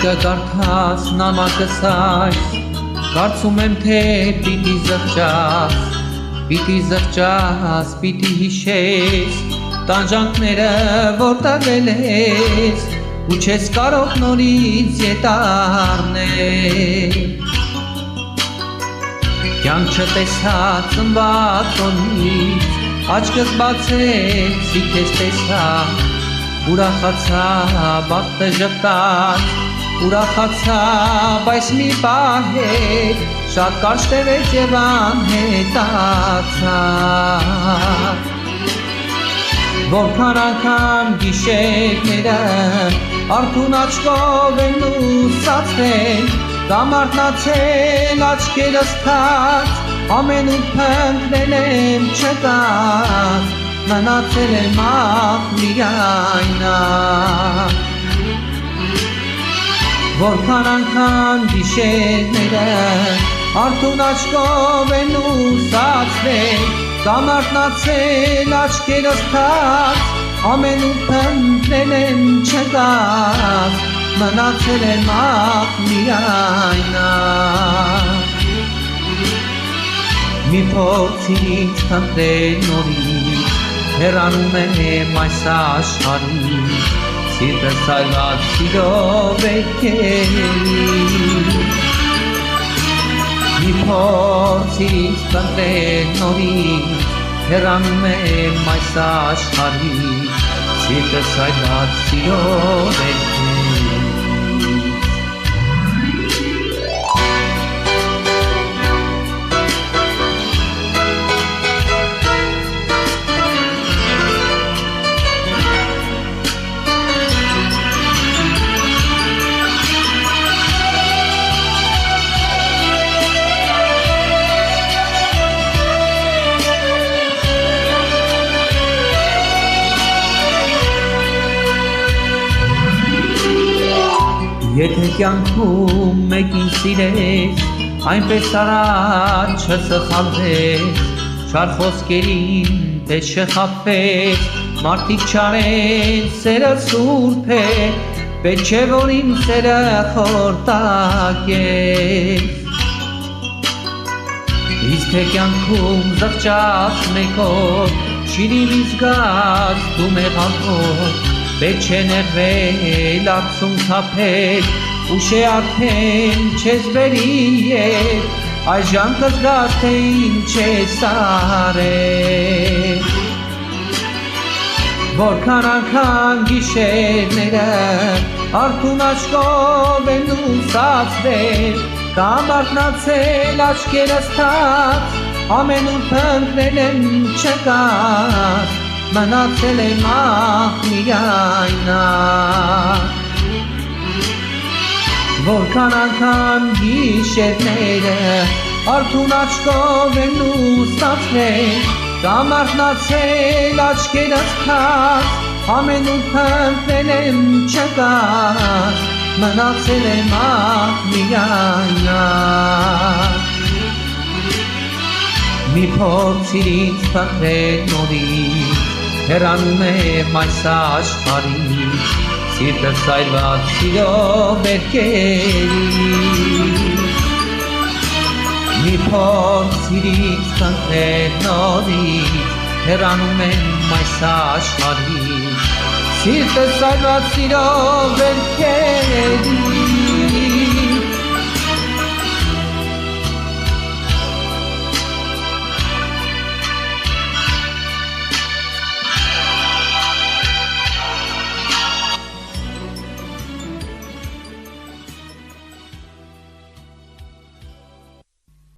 կարդաս նամակս այս, կարծում եմ թե պիտի զղջաս, պիտի հիշես տանջանքները, որ տվել ես, ու չես կարող նորից ետ առնել։ Կյանք չտեսած ծնված տոնից, աչքս բացեցի քեզ տեսա, ուրախացա բախտը ժպտաց, ուրախացա, բայց մի պահ հետ շատ կարճ տևեց եւ անհետացա։ Որքան անգամ գիշերները արթուն աչքով եմ լուսացրել, կամ արթնացել աչքերս թած, ամենուր փնտրել եմ չկաց, մնացել եմ ահ միայն նա։ Որքան անգամ գիշերները արթուն աչքով եմ լուսացրել, կամ արթնացել աչքերս թած, ամենուր փնտրել եմ չկաց, մնացել եմ ահ միայն նա։ Մի փորձիր ինձ խնդրել նորից, հեռանում եմ այս աշխարհից, սիրտս այլված սիրով է քեզ։ Մի փորձիր ինձ խնդրել նորից, հեռանում եմ այս աշխարհից, սիրտս այլված սիրով է քեզ։ Եթե կյանքում մեկին սիրես, այնպես արած չսխալվես, չար խոսքերին պես չխաբվես, մարդիկ չարեն սերը սուրբ է, պետք չէ որ իմ սերը խորտակես։ Իսկ թե կյանքում զղջաս մեկով, շիրիմի զգաս դու մեղավոր, պետք չէ ներվել, արձում թափել, ուշ է արդեն չես բերի ետ, այժմ կզգաս թե ինչ ես արել։ Որքան անգամ գիշերները արթուն աչքով եմ լուսացրել, կամ արթնացել աչքերս թած, ամենուր փնտրել եմ չկաց, մնացել եմ ահ միայն նա։ Որքան անգամ գիշերները արթուն աչքով եմ լուսացրել, կամ արթնացել աչքերս թած, ամենուր փնտրել եմ չկաց, մնացել եմ ահ միայն նա։ Մի փորձիր ինձ խնդրել նորից, հեռանում եմ այս աշխարհից, սիրտս այլված սիրով երգերից։ Մի փորձիր ինձ խնդրել նորից, հեռանում եմ այս աշխարհից, սիրտս այլված սիրով երգերից։